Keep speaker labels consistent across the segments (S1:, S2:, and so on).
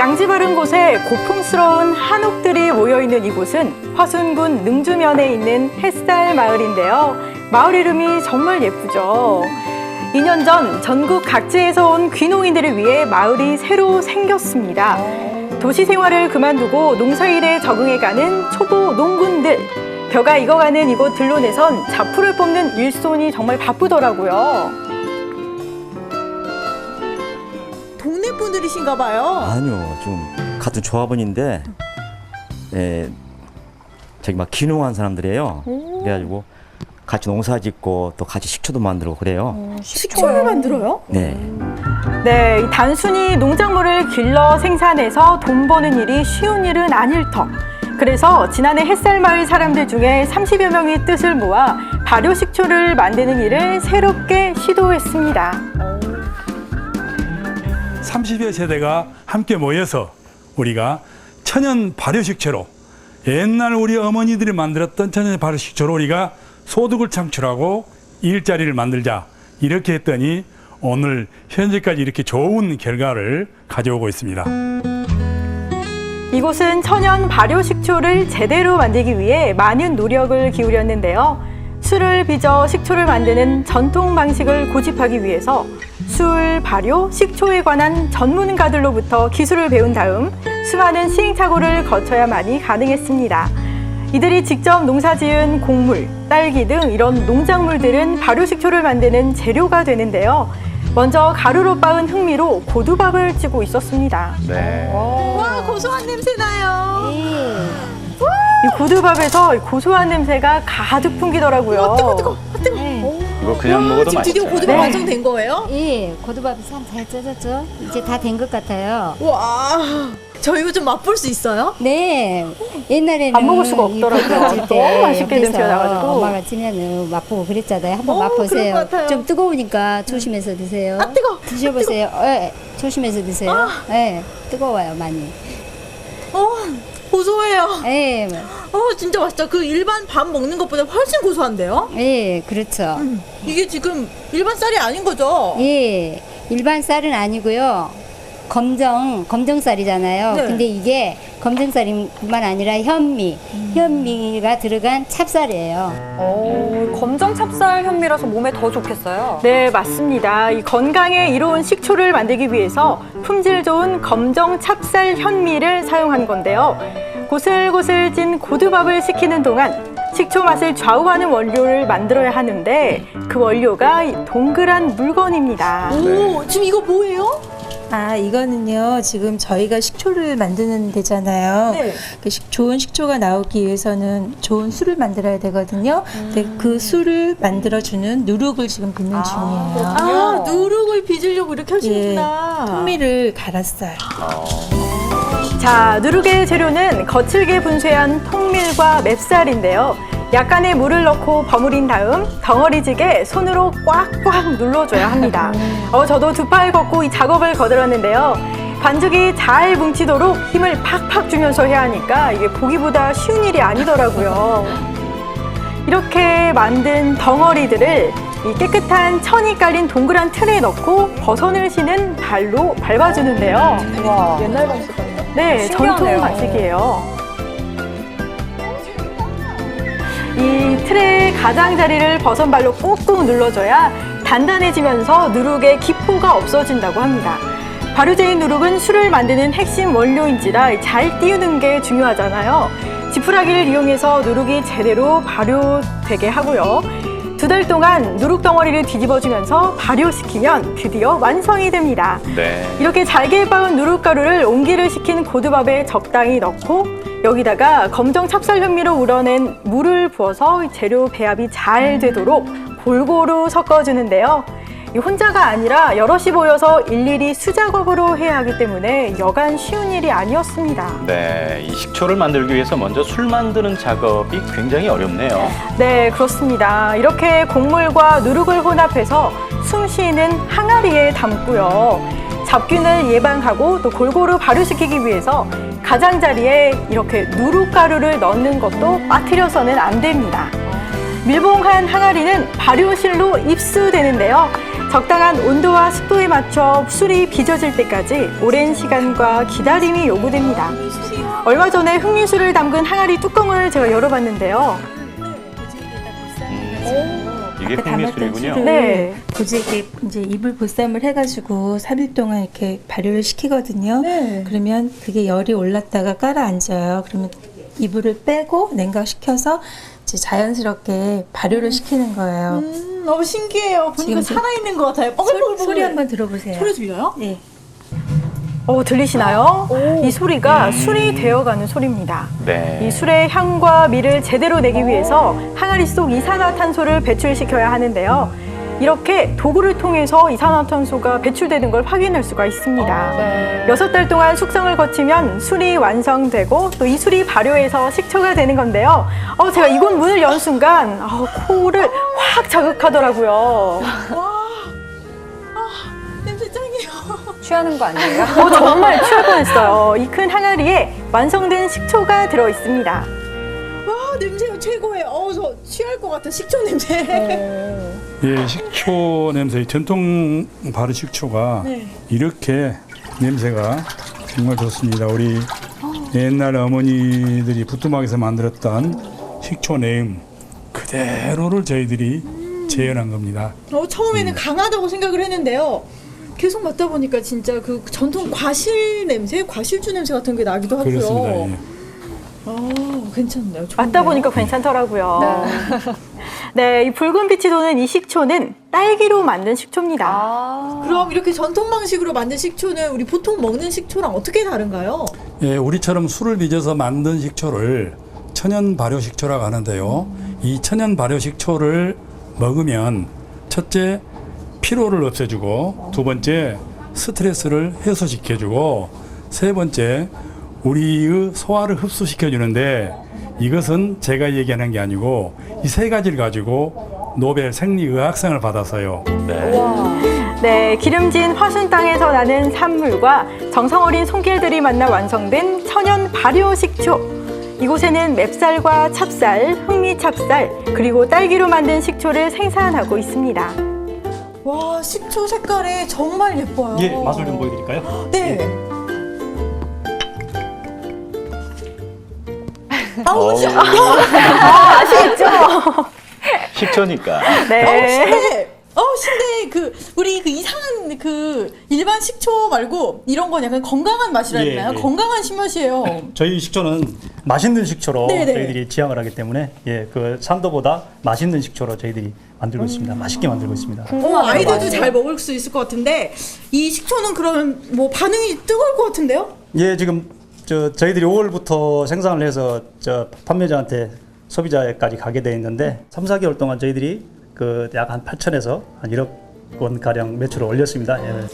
S1: 양지 바른 곳에 고풍스러운 한옥들이 모여있는 이곳은 화순군 능주면에 있는 햇살 마을인데요. 마을 이름이 정말 예쁘죠. 2년 전 전국 각지에서 온 귀농인들을 위해 마을이 새로 생겼습니다. 도시 생활을 그만두고 농사일에 적응해가는 초보 농군들. 벼가 익어가는 이곳 들론에선 자풀을 뽑는 일손이 정말 바쁘더라고요.
S2: 동네 분들이신가 봐요.
S3: 아니요, 좀 같은 조합원인데, 저기 막 귀농한 사람들이에요. 그래가지고 같이 농사 짓고 또 같이 식초도 만들고 그래요.
S2: 식초를 만들어요?
S3: 네.
S1: 네, 단순히 농작물을 길러 생산해서 돈 버는 일이 쉬운 일은 아닐 터. 그래서 지난해 햇살마을 사람들 중에 30여 명이 뜻을 모아 발효식초를 만드는 일을 새롭게 시도했습니다.
S4: 30여 세대가 함께 모여서 우리가 천연 발효식초로 옛날 우리 어머니들이 만들었던 천연 발효식초로 우리가 소득을 창출하고 일자리를 만들자 이렇게 했더니 오늘 현재까지 이렇게 좋은 결과를 가져오고 있습니다.
S1: 이곳은 천연 발효식초를 제대로 만들기 위해 많은 노력을 기울였는데요. 술을 빚어 식초를 만드는 전통 방식을 고집하기 위해서 술, 발효, 식초에 관한 전문가들로부터 기술을 배운 다음 수많은 시행착오를 거쳐야만이 가능했습니다. 이들이 직접 농사지은 곡물, 딸기 등 이런 농작물들은 발효식초를 만드는 재료가 되는데요. 먼저 가루로 빻은 흑미로 고두밥을 찌고 있었습니다.
S5: 네.
S2: 와, 고소한 냄새 나요.
S1: 이 고두밥에서 고소한 냄새가 가득 풍기더라고요.
S2: 뜨거.
S5: 이거 그냥 먹어도
S2: 지금 드디어
S5: 맛있잖아요.
S2: 고두밥
S1: 네.
S2: 완성된 거예요?
S6: 예, 고두밥이 참 잘 쪄졌죠? 이제 다 된 것 같아요.
S2: 와, 저 이거 좀 맛볼 수 있어요?
S6: 네, 옛날에는
S1: 안 먹을 수가 없더라고요.
S6: 이 고두밥 찔 때
S1: 너무 맛있게
S6: 옆에서
S1: 냄새가 나가지고.
S6: 엄마가 찌면은 맛보고 그랬잖아요. 한번
S2: 그럴
S6: 맛보세요.
S2: 것 같아요.
S6: 좀 뜨거우니까 조심해서 드세요.
S2: 아, 뜨거.
S6: 드셔보세요. 예, 조심해서 드세요. 예, 뜨거워요 많이.
S2: 고소해요.
S6: 예,
S2: 진짜 맛있다. 그 일반 밥 먹는 것보다 훨씬 고소한데요?
S6: 예, 그렇죠.
S2: 이게 지금 일반 쌀이 아닌 거죠?
S6: 예, 일반 쌀은 아니고요. 검정쌀이잖아요.
S2: 네.
S6: 근데 이게 검정쌀뿐만 아니라 현미가 들어간 찹쌀이에요.
S7: 검정 찹쌀 현미라서 몸에 더 좋겠어요.
S1: 네, 맞습니다. 이 건강에 이로운 식초를 만들기 위해서 품질 좋은 검정 찹쌀 현미를 사용한 건데요. 고슬고슬 찐 고두밥을 식히는 동안 식초 맛을 좌우하는 원료를 만들어야 하는데 그 원료가 이 동그란 물건입니다.
S2: 오, 지금 이거 뭐예요?
S8: 아, 이거는요, 지금 저희가 식초를 만드는 데잖아요.
S2: 네.
S8: 좋은 식초가 나오기 위해서는 좋은 술을 만들어야 되거든요. 근데 그 술을 만들어주는 누룩을 지금 빚는 중이에요.
S2: 아, 누룩을 빚으려고 이렇게 하시는구나.
S8: 현미를 갈았어요.
S1: 자, 누룩의 재료는 거칠게 분쇄한 통밀과 맵쌀인데요. 약간의 물을 넣고 버무린 다음 덩어리지게 손으로 꽉꽉 눌러줘야 합니다. 저도 두 팔 걷고 이 작업을 거들었는데요. 반죽이 잘 뭉치도록 힘을 팍팍 주면서 해야 하니까 이게 보기보다 쉬운 일이 아니더라고요. 이렇게 만든 덩어리들을 이 깨끗한 천이 깔린 동그란 틀에 넣고 버선을 신은 발로 밟아주는데요.
S7: 와, 옛날 방식 같네요.
S1: 네, 전통
S7: 신기하네요.
S1: 방식이에요. 이 틀의 가장자리를 버선발로 꾹꾹 눌러줘야 단단해지면서 누룩의 기포가 없어진다고 합니다. 발효제인 누룩은 술을 만드는 핵심 원료인지라 잘 띄우는 게 중요하잖아요. 지푸라기를 이용해서 누룩이 제대로 발효되게 하고요. 2달 동안 누룩 덩어리를 뒤집어주면서 발효시키면 드디어 완성이 됩니다.
S5: 네.
S1: 이렇게 잘게 빻은 누룩가루를 온기를 식힌 고두밥에 적당히 넣고 여기다가 검정 찹쌀 현미로 우러낸 물을 부어서 재료 배합이 잘 되도록 골고루 섞어주는데요. 이 혼자가 아니라 여럿이 모여서 일일이 수작업으로 해야 하기 때문에 여간 쉬운 일이 아니었습니다.
S5: 네. 이 식초를 만들기 위해서 먼저 술 만드는 작업이 굉장히 어렵네요.
S1: 네, 그렇습니다. 이렇게 곡물과 누룩을 혼합해서 숨 쉬는 항아리에 담고요. 잡균을 예방하고 또 골고루 발효시키기 위해서 가장자리에 이렇게 누룩가루를 넣는 것도 빠뜨려서는 안 됩니다. 밀봉한 항아리는 발효실로 입수되는데요. 적당한 온도와 습도에 맞춰 술이 빚어질 때까지 오랜 시간과 기다림이 요구됩니다. 얼마 전에 흑미술을 담근 항아리 뚜껑을 제가 열어봤는데요.
S5: 이게 흑미술이군요.
S1: 네.
S8: 고지에게 이제 이불 보쌈을 해가지고 3일 동안 이렇게 발효를 시키거든요. 그러면 그게 열이 올랐다가 깔아앉아요. 그러면 이불을 빼고 냉각시켜서 이제 자연스럽게 발효를 시키는 거예요.
S2: 너무 신기해요. 보니까
S8: 지금
S2: 살아있는 것 같아요.
S8: 소리 한번 들어보세요.
S2: 소리 들려요?
S8: 네.
S1: 들리시나요? 이 소리가 술이 되어가는 소리입니다.
S5: 네.
S1: 이 술의 향과 미를 제대로 내기 위해서 항아리 속 이산화탄소를 배출시켜야 하는데요. 이렇게 도구를 통해서 이산화탄소가 배출되는 걸 확인할 수가 있습니다. 6달 동안 숙성을 거치면 술이 완성되고 또 이 술이 발효해서 식초가 되는 건데요. 제가 이곳 문을 연 순간 코를 확 자극하더라고요.
S2: 냄새 짱이에요.
S7: 취하는 거 아니에요?
S1: 정말 취할 뻔했어요. 이 큰 항아리에 완성된 식초가 들어 있습니다.
S2: 와, 냄새가 최고예요. 저 취할 것 같아. 식초 냄새.
S4: 예, 식초 냄새, 전통 발효 식초가 이렇게 냄새가 정말 좋습니다. 우리 옛날 어머니들이 부뚜막에서 만들었던 식초 내음 그대로를 저희들이 재현한 겁니다.
S2: 처음에는 강하다고 생각을 했는데요. 계속 맡다 보니까 진짜 그 전통 과실 냄새, 과실주 냄새 같은 게 나기도 하고요.
S4: 그렇습니다. 예.
S2: 괜찮네요.
S1: 맡다 보니까 괜찮더라고요. 네, 이 붉은 빛이 도는 이 식초는 딸기로 만든 식초입니다.
S2: 그럼 이렇게 전통 방식으로 만든 식초는 우리 보통 먹는 식초랑 어떻게 다른가요?
S4: 예, 우리처럼 술을 빚어서 만든 식초를 천연 발효 식초라고 하는데요. 이 천연 발효 식초를 먹으면 첫째 피로를 없애주고, 두 번째 스트레스를 해소시켜주고, 세 번째 우리의 소화를 흡수시켜주는데, 이것은 제가 얘기하는 게 아니고 이 세 가지를 가지고 노벨 생리의학상을 받았어요.
S1: 네, 기름진 화순 땅에서 나는 산물과 정성 어린 손길들이 만나 완성된 천연 발효 식초. 이곳에는 맵쌀과 찹쌀, 흑미찹쌀, 그리고 딸기로 만든 식초를 생산하고 있습니다.
S2: 와, 식초 색깔이 정말 예뻐요.
S9: 예, 맛을 좀 보여드릴까요?
S2: 네.
S1: 아시겠죠?
S5: 식초니까.
S1: 네.
S2: 신데 우리 이상한 일반 식초 말고 이런 건 약간 건강한 맛이라 해야 되나요?
S9: 예.
S2: 건강한 신맛이에요.
S9: 저희 식초는 맛있는 식초로
S2: 네네.
S9: 저희들이 지향을 하기 때문에 그 산도보다 맛있는 식초로 저희들이 만들고 있습니다. 맛있게 만들고 있습니다.
S2: 아이들도 잘 먹을 수 있을 것 같은데 이 식초는 그러면 뭐 반응이 뜨거울 것 같은데요?
S9: 예, 지금 저희들이 5월부터 생산을 해서 판매자한테 소비자에까지 가게 돼 있는데 3, 4개월 동안 저희들이 약 한 8천에서 한 1억 원 가량 매출을 올렸습니다. 예.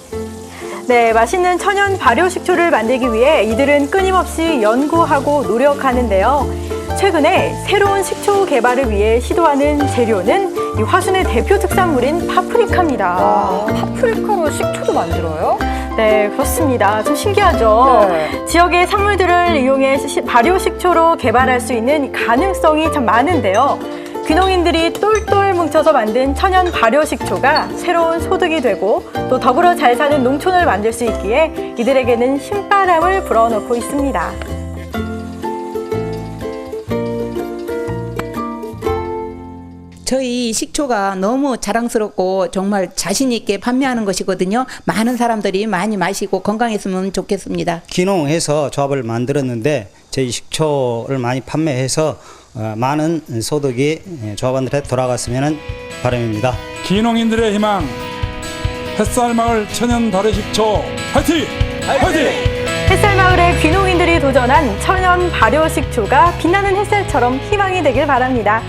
S1: 네, 맛있는 천연 발효 식초를 만들기 위해 이들은 끊임없이 연구하고 노력하는데요. 최근에 새로운 식초 개발을 위해 시도하는 재료는 이 화순의 대표 특산물인 파프리카입니다.
S7: 파프리카로 식초도 만들어요?
S1: 네, 그렇습니다. 좀 신기하죠?
S7: 네.
S1: 지역의 산물들을 이용해 발효 식초로 개발할 수 있는 가능성이 참 많은데요. 귀농인들이 똘똘 뭉쳐서 만든 천연 발효 식초가 새로운 소득이 되고 또 더불어 잘 사는 농촌을 만들 수 있기에 이들에게는 신바람을 불어넣고 있습니다.
S10: 저희 식초가 너무 자랑스럽고 정말 자신 있게 판매하는 것이거든요. 많은 사람들이 많이 마시고 건강했으면 좋겠습니다.
S11: 귀농해서 조합을 만들었는데 저희 식초를 많이 판매해서 많은 소득이 조합원들한테 돌아갔으면 바람입니다.
S4: 귀농인들의 희망, 햇살마을 천연 발효 식초 화이팅! 화이팅!
S1: 햇살마을의 귀농인들이 도전한 천연 발효 식초가 빛나는 햇살처럼 희망이 되길 바랍니다.